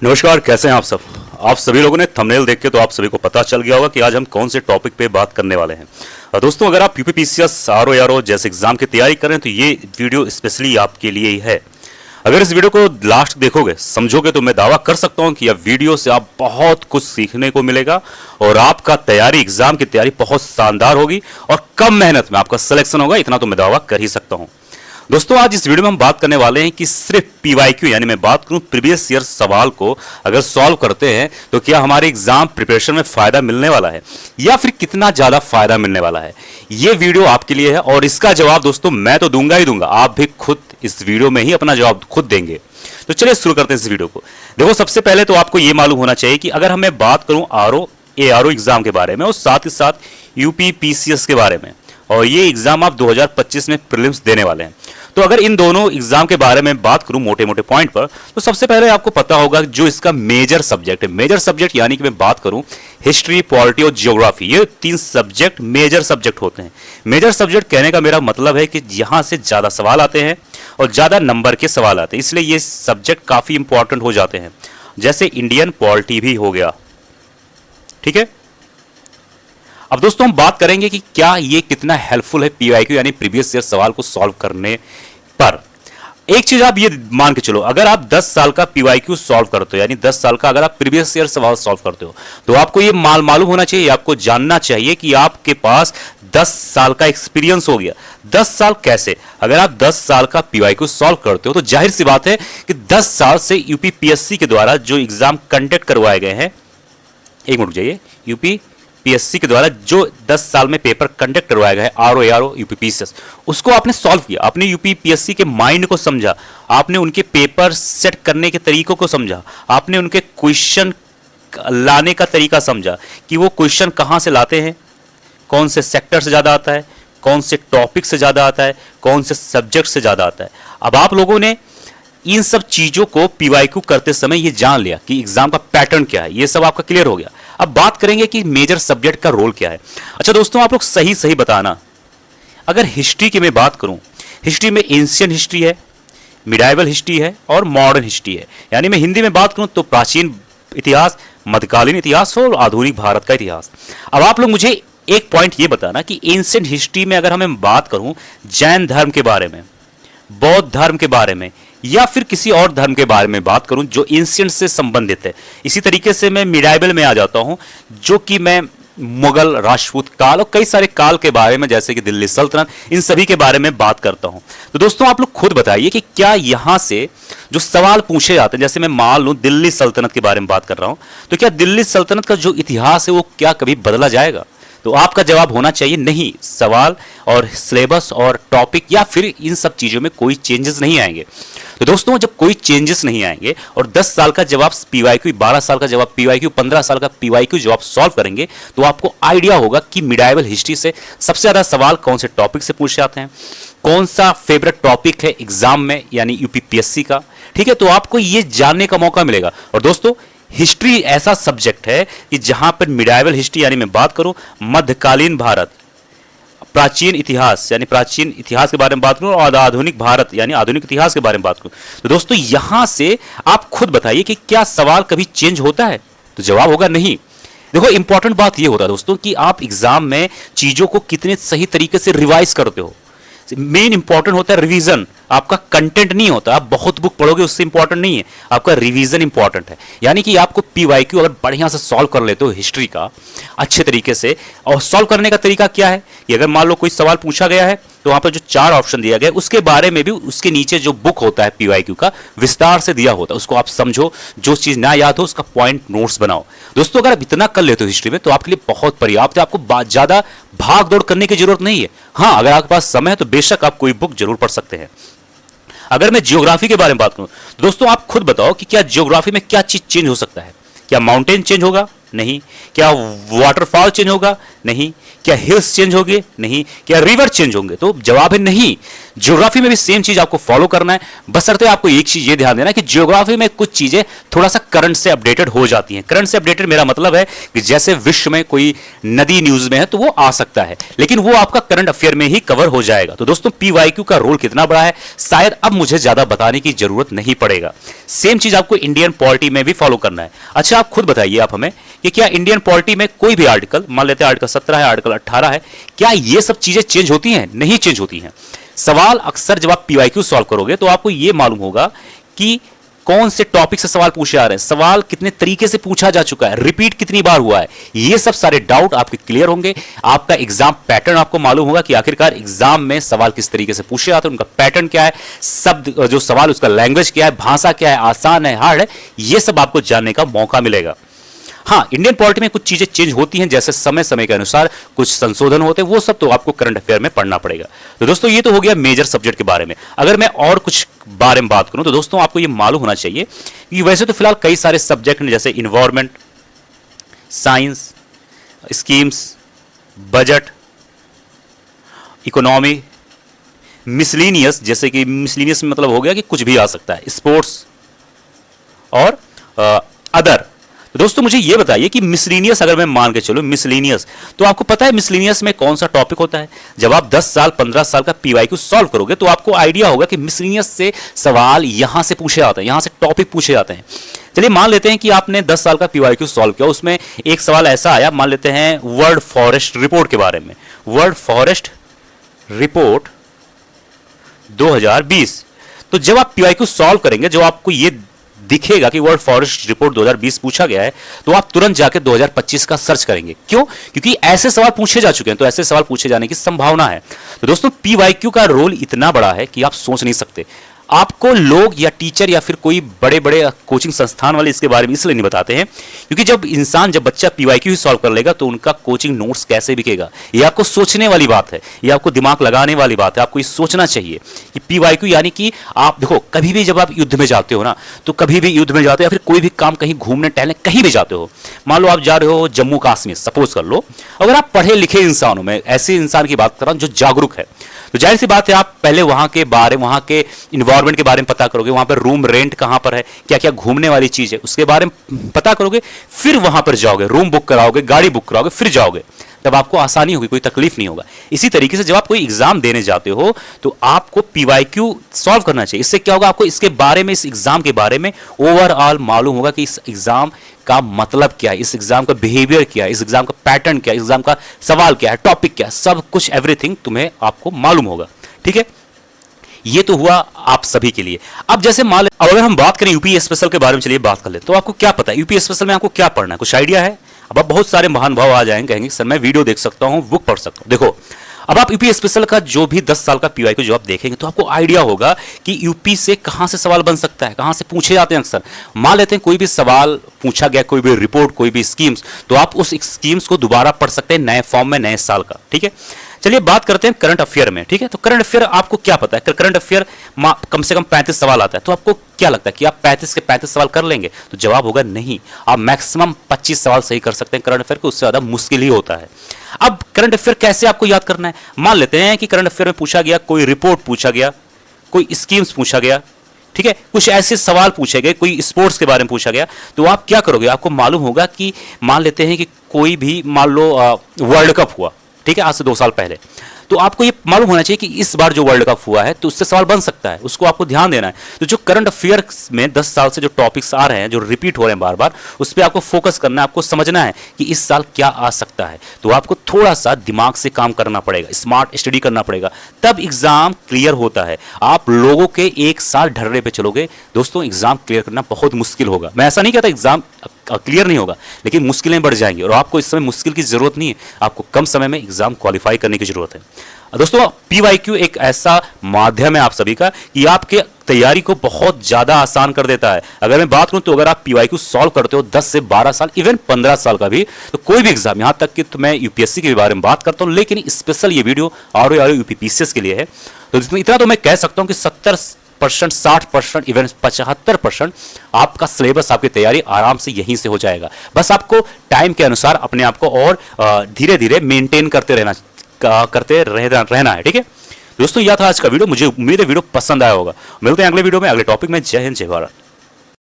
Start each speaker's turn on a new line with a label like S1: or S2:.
S1: नमस्कार, कैसे हैं आप सब। आप सभी लोगों ने थंबनेल देख के तो आप सभी को पता चल गया होगा कि आज हम कौन से टॉपिक पे बात करने वाले हैं। दोस्तों, अगर आप यूपीपीसीएस, आरओ जैसे एग्जाम की तैयारी कर रहे हैं तो ये वीडियो स्पेशली आपके लिए ही है। अगर इस वीडियो को लास्ट देखोगे, समझोगे, तो मैं दावा कर सकता हूं कि यह वीडियो से आप बहुत कुछ सीखने को मिलेगा और आपका एग्जाम की तैयारी बहुत शानदार होगी और कम मेहनत में आपका सिलेक्शन होगा, इतना तो मैं दावा कर ही सकता हूं। दोस्तों, आज इस वीडियो में हम बात करने वाले हैं कि सिर्फ पीवाईक्यू यानी मैं बात करूं प्रीवियस ईयर सवाल को अगर सॉल्व करते हैं तो क्या हमारे एग्जाम प्रिपरेशन में फायदा मिलने वाला है या फिर कितना ज्यादा फायदा मिलने वाला है। यह वीडियो आपके लिए है और इसका जवाब दोस्तों मैं तो दूंगा ही दूंगा, आप भी खुद इस वीडियो में ही अपना जवाब खुद देंगे। तो चलिए शुरू करते हैं इस वीडियो को। देखो, सबसे पहले तो आपको यह मालूम होना चाहिए कि अगर हमें बात करूं आरओ एग्जाम के बारे में और साथ ही साथ यूपीपीसीएस के बारे में, और ये एग्जाम आप 2025 में प्रीलिम्स देने वाले हैं, तो अगर इन दोनों एग्जाम के बारे में बात करूं मोटे मोटे पॉइंट पर, तो सबसे पहले आपको पता होगा जो इसका मेजर सब्जेक्ट है। मेजर सब्जेक्ट यानी कि मैं बात करूं हिस्ट्री, पॉलिटी और जियोग्राफी, ये तीन सब्जेक्ट मेजर सब्जेक्ट होते हैं। मेजर सब्जेक्ट कहने का मेरा मतलब है कि यहां से ज्यादा सवाल आते हैं और ज्यादा नंबर के सवाल आते हैं, इसलिए ये सब्जेक्ट काफी इंपॉर्टेंट हो जाते हैं। जैसे इंडियन पॉलिटी भी हो गया, ठीक है। अब दोस्तों हम बात करेंगे कि क्या ये कितना हेल्पफुल है पीवाईक्यू यानी प्रीवियस ईयर सवाल को सॉल्व करने पर। एक चीज आप ये मान के चलो, अगर आप 10 साल का पीवाईक्यू सॉल्व करते हो यानी 10 साल का अगर आप प्रीवियस ईयर सवाल सॉल्व करते हो तो आपको ये मालूम होना चाहिए, आपको जानना चाहिए कि आपके पास 10 साल का एक्सपीरियंस हो गया। 10 साल कैसे? अगर आप 10 साल का पीवाईक्यू सॉल्व करते हो तो जाहिर सी बात है कि 10 साल से यूपीपीएससी के द्वारा जो एग्जाम कंडक्ट करवाए गए हैं, एक मिनट जाइए, यूपीपीएससी के द्वारा जो 10 साल में पेपर कंडक्ट करवाया गया है आरओ यूपीपीसीएस, उसको आपने सॉल्व किया, आपने यूपीपीएससी के माइंड को समझा, आपने उनके पेपर सेट करने के तरीकों को समझा, आपने उनके क्वेश्चन लाने का तरीका समझा कि वो क्वेश्चन कहां से लाते हैं, कौन से सेक्टर से ज्यादा आता है, कौन से टॉपिक से ज्यादा आता है, कौन से सब्जेक्ट से ज्यादा आता है। अब आप लोगों ने इन सब चीजों को पीवाईक्यू करते समय ये जान लिया कि एग्जाम का पैटर्न क्या है, ये सब आपका क्लियर हो गया। अब बात करेंगे कि मेजर सब्जेक्ट का रोल क्या है। अच्छा दोस्तों, आप लोग सही सही बताना, अगर हिस्ट्री की मैं बात करूं, हिस्ट्री में एंशियंट हिस्ट्री है, मिडाइवल हिस्ट्री है और मॉडर्न हिस्ट्री है। यानी मैं हिंदी में बात करूं तो प्राचीन इतिहास, मध्यकालीन इतिहास और आधुनिक भारत का इतिहास। अब आप लोग मुझे एक पॉइंट ये बताना कि एंशियंट हिस्ट्री में अगर हमें बात करूं जैन धर्म के बारे में, बौद्ध धर्म के बारे में या फिर किसी और धर्म के बारे में बात करूं जो एंशियंट से संबंधित है, इसी तरीके से मैं मिडाइवल में आ जाता हूं जो कि मैं मुगल, राजपूत काल और कई सारे काल के बारे में, जैसे कि दिल्ली सल्तनत, इन सभी के बारे में बात करता हूं। तो दोस्तों आप लोग खुद बताइए कि क्या यहां से जो सवाल पूछे जाते हैं, जैसे मैं मान लूं दिल्ली सल्तनत के बारे में बात कर रहा हूं, तो क्या दिल्ली सल्तनत का जो इतिहास है वो क्या कभी बदला जाएगा? तो आपका जवाब होना चाहिए नहीं। सवाल और सिलेबस और टॉपिक या फिर इन सब चीजों में कोई चेंजेस नहीं आएंगे। तो दोस्तों जब कोई चेंजेस नहीं आएंगे और 10 साल का जवाब पीवाईक्यू, 12 साल का जवाब पीवाईक्यू, 15 साल का पीवाईक्यू जवाब सॉल्व करेंगे तो आपको आइडिया होगा कि मिडाइवल हिस्ट्री से सबसे ज्यादा सवाल कौन से टॉपिक से पूछे जाते हैं, कौन सा फेवरेट टॉपिक है एग्जाम में यानी यूपीपीएससी का, ठीक है। तो आपको ये जानने का मौका मिलेगा। और दोस्तों हिस्ट्री ऐसा सब्जेक्ट है कि जहां पर मिडाइवल हिस्ट्री यानी मैं बात करूं मध्यकालीन भारत, प्राचीन इतिहास यानी प्राचीन इतिहास के बारे में बात करूं और आधुनिक भारत यानी आधुनिक इतिहास के बारे में बात करूं, तो दोस्तों यहां से आप खुद बताइए कि क्या सवाल कभी चेंज होता है? तो जवाब होगा नहीं। देखो इंपॉर्टेंट बात यह होता है दोस्तों कि आप एग्जाम में चीजों को कितने सही तरीके से रिवाइज करते हो। मेन इंपॉर्टेंट होता है रिवीजन, आपका कंटेंट नहीं होता। आप बहुत बुक पढ़ोगे उससे इंपॉर्टेंट नहीं है, आपका रिवीजन इंपॉर्टेंट है। यानी कि आपको पीवाईक्यू अगर बढ़िया से सॉल्व कर लेते हो हिस्ट्री का अच्छे तरीके से, और सॉल्व करने का तरीका क्या है कि अगर मान लो कोई सवाल पूछा गया है तो वहां पर जो 4 ऑप्शन दिया गया है उसके बारे में भी उसके नीचे जो बुक होता है पीवाईक्यू का विस्तार से दिया होता है, उसको आप समझो, जो चीज ना याद हो उसका पॉइंट नोट्स बनाओ। दोस्तों अगर आप इतना कर लेते हो हिस्ट्री में तो आपके लिए बहुत पर्याप्त है, आपको ज्यादा भाग दौड़ करने की जरूरत नहीं है। हाँ, अगर आपके पास समय है तो बेशक आप कोई बुक जरूर पढ़ सकते हैं। अगर मैं ज्योग्राफी के बारे में बात करूं दोस्तों आप खुद बताओ कि क्या ज्योग्राफी में क्या चीज चेंज हो सकता है? क्या माउंटेन चेंज होगा? नहीं। क्या वाटरफॉल चेंज होगा? नहीं। क्या हिल्स चेंज होंगे? नहीं। क्या रिवर चेंज होंगे? तो जवाब है नहीं। ज्योग्राफी में भी सेम चीज आपको फॉलो करना है, बशर्ते आपको एक चीज ये ध्यान देना है कि ज्योग्राफी में कुछ चीजें थोड़ा सा करंट से अपडेटेड हो जाती हैं। करंट से अपडेटेड मेरा मतलब है कि जैसे विश्व में कोई नदी न्यूज में है तो वो आ सकता है, लेकिन वो आपका करंट अफेयर में ही कवर हो जाएगा। तो दोस्तों पीवाईक्यू का रोल कितना बड़ा है शायद अब मुझे ज्यादा बताने की जरूरत नहीं पड़ेगा। सेम चीज आपको इंडियन पॉलिटी में भी फॉलो करना है। अच्छा आप खुद बताइए आप हमें कि क्या इंडियन पॉलिटी में कोई भी आर्टिकल, मान लेते हैं आर्टिकल 17 है, आर्टिकल 18 है, क्या ये सब चीजें चेंज होती हैं? नहीं चेंज होती हैं। सवाल अक्सर जब आप पीवाईक्यू सॉल्व करोगे तो आपको यह मालूम होगा कि कौन से टॉपिक से सवाल पूछे आ रहे हैं, सवाल कितने तरीके से पूछा जा चुका है, रिपीट कितनी बार हुआ है, ये सब सारे डाउट आपके क्लियर होंगे। आपका एग्जाम पैटर्न आपको मालूम होगा कि आखिरकार एग्जाम में सवाल किस तरीके से पूछे जाते हैं, उनका पैटर्न क्या है, शब्द जो सवाल उसका लैंग्वेज क्या है, भाषा क्या है, आसान है, हार्ड है, ये सब आपको जानने का मौका मिलेगा। हाँ, इंडियन पॉलिटी में कुछ चीजें चेंज होती हैं, जैसे समय समय के अनुसार कुछ संशोधन होते हैं, वो सब तो आपको करंट अफेयर में पढ़ना पड़ेगा। तो दोस्तों ये तो हो गया मेजर सब्जेक्ट के बारे में। अगर मैं और कुछ बारे में बात करूं तो दोस्तों आपको ये मालूम होना चाहिए कि वैसे तो फिलहाल कई सारे सब्जेक्ट हैं, जैसे environment, science, schemes, budget, economy, miscellaneous, जैसे कि मिसलीनियस मतलब हो गया कि कुछ भी आ सकता है, स्पोर्ट्स और अदर। तो दोस्तों मुझे ये बताइए कि मिसलीनियस अगर मैं मान के चलूं मिसलीनियस, तो आपको पता है मिसलीनियस में कौन सा टॉपिक होता है? जब आप 10 साल 15 साल का पीवाईक्यू सॉल्व करोगे तो आपको आइडिया होगा कि मिसलीनियस से सवाल यहां से पूछे जाते हैं, यहां से टॉपिक पूछे जाते हैं। चलिए मान लेते हैं कि आपने 10 साल का पीवाईक्यू सॉल्व किया, उसमें एक सवाल ऐसा आया, मान लेते हैं वर्ल्ड फॉरेस्ट रिपोर्ट के बारे में, वर्ल्ड फॉरेस्ट रिपोर्ट 2020। तो जब आप पीवाईक्यू सॉल्व करेंगे, जो आपको ये दिखेगा कि वर्ल्ड फॉरेस्ट रिपोर्ट 2020 पूछा गया है, तो आप तुरंत जाकर 2025 का सर्च करेंगे। क्यों? क्योंकि ऐसे सवाल पूछे जा चुके हैं, तो ऐसे सवाल पूछे जाने की संभावना है। तो दोस्तों पीवाईक्यू का रोल इतना बड़ा है कि आप सोच नहीं सकते। आपको लोग या टीचर या फिर कोई बड़े बड़े कोचिंग संस्थान वाले इसके बारे में इसलिए नहीं बताते हैं क्योंकि जब बच्चा पीवाईक्यू ही सॉल्व कर लेगा तो उनका कोचिंग नोट्स कैसे बिकेगा, ये आपको सोचने वाली बात है, ये आपको दिमाग लगाने वाली बात है। आपको ये सोचना चाहिए कि पीवाईक्यू यानी कि आप देखो, कभी भी जब आप युद्ध में जाते हो ना, तो कभी भी युद्ध में जाते हो या फिर कोई भी काम कहीं घूमने टहलने कहीं भी जाते हो, मान लो आप जा रहे हो जम्मू कश्मीर, सपोज कर लो, अगर आप पढ़े लिखे इंसान हो, मैं ऐसे इंसान की बात कर रहा हूं जो जागरूक है, तो जाहिर सी बात है आप पहले वहां के बारे, वहां के इन्वायरमेंट के बारे में पता करोगे, वहां पर रूम रेंट कहां पर है, क्या क्या घूमने वाली चीज है उसके बारे में पता करोगे, फिर वहां पर जाओगे, रूम बुक कराओगे, गाड़ी बुक कराओगे, फिर जाओगे, तब आपको आसानी होगी, कोई तकलीफ नहीं होगा। इसी तरीके से जब आप कोई एग्जाम देने जाते हो तो आपको पीवाईक्यू सॉल्व करना चाहिए। इससे क्या होगा, आपको इसके बारे में, इस एग्जाम के बारे में ओवरऑल मालूम होगा कि इस एग्जाम का मतलब क्या है, इस एग्जाम का बिहेवियर क्या है, इस एग्जाम का पैटर्न क्या है, इस एग्जाम का सवाल क्या है, टॉपिक क्या है, सब कुछ एवरीथिंग तुम्हें आपको मालूम होगा। ठीक है, ये तो हुआ आप सभी के लिए। अब जैसे मान अब अगर हम बात करें यूपी स्पेशल के बारे में, चलिए बात कर ले, तो आपको क्या पता है यूपी स्पेशल में आपको क्या पढ़ना है, कुछ आइडिया है? अब आप बहुत सारे महान भाव आ जाएंगे, कहेंगे सर मैं वीडियो देख सकता हूं, बुक पढ़ सकता हूं। देखो अब आप यूपी स्पेशल का जो भी 10 साल का पीवाईक्यू जो आप देखेंगे तो आपको आइडिया होगा कि यूपी से कहां से सवाल बन सकता है, कहां से पूछे जाते हैं। अक्सर मान लेते हैं कोई भी सवाल पूछा गया, कोई भी रिपोर्ट, कोई भी स्कीम्स, तो आप उस स्कीम्स को दोबारा पढ़ सकते हैं नए फॉर्म में, नए साल का। ठीक है, चलिए बात करते हैं करंट अफेयर में। ठीक है, तो करंट अफेयर आपको क्या पता है? करंट अफेयर कम से कम 35 सवाल आता है, तो आपको क्या लगता है कि आप 35 के 35 सवाल कर लेंगे? तो जवाब होगा नहीं। आप मैक्सिमम 25 सवाल सही कर सकते हैं करंट अफेयर को, उससे ज्यादा मुश्किल ही होता है। अब करंट अफेयर कैसे आपको याद करना है? मान लेते हैं कि करंट अफेयर में पूछा गया, कोई रिपोर्ट पूछा गया, कोई स्कीम्स पूछा गया, ठीक है, कुछ ऐसे सवाल पूछे गए, कोई स्पोर्ट्स के बारे में पूछा गया, तो आप क्या करोगे? आपको मालूम होगा कि मान लेते हैं कि कोई भी, मान लो वर्ल्ड कप हुआ, ठीक है, आज से 2 साल पहले, तो आपको ये मालूम होना चाहिए कि इस बार जो वर्ल्ड कप हुआ है तो उससे सवाल बन सकता है, उसको आपको ध्यान देना है। तो जो करंट अफेयर्स में 10 साल से जो टॉपिक्स आ रहे हैं, जो रिपीट हो रहे हैं बार बार, उस पर आपको फोकस करना है, आपको समझना है कि इस साल क्या आ सकता है। तो आपको थोड़ा सा दिमाग से काम करना पड़ेगा, स्मार्ट स्टडी करना पड़ेगा, तब एग्जाम क्लियर होता है। आप लोगों के एक साल ढर्रे पे चलोगे दोस्तों, एग्जाम क्लियर करना बहुत मुश्किल होगा। मैं ऐसा नहीं कहता एग्जाम क्लियर नहीं होगा, लेकिन मुश्किलें बढ़ जाएंगी, और आपको इस समय मुश्किल की जरूरत नहीं है, आपको कम समय में एग्जाम क्वालिफाई करने की जरूरत है। दोस्तों पीवाईक्यू एक ऐसा माध्यम है आप सभी का कि आपके तैयारी को बहुत ज्यादा आसान कर देता है। अगर मैं बात करूं तो अगर आप पीवाईक्यू सॉल्व करते हो 10 से 12 साल, इवन 15 साल का भी, तो कोई भी एग्जाम, यहां तक कि तो मैं यूपीएससी के बारे में बात करता हूं, लेकिन स्पेशल ये वीडियो आरओ यूपीपीसीएस के लिए है, तो इतना तो मैं कह सकता हूं कि 50%, 60%, इवन 75% आपका सिलेबस, आपकी तैयारी आराम से यहीं से हो जाएगा। बस आपको टाइम के अनुसार अपने आप को और धीरे धीरे मेंटेन करते रहना है। ठीक है दोस्तों, यह था आज का वीडियो। मुझे उम्मीद है वीडियो पसंद आया होगा। मिलते हैं अगले वीडियो में, अगले टॉपिक में। जय हिंद, जय भारत।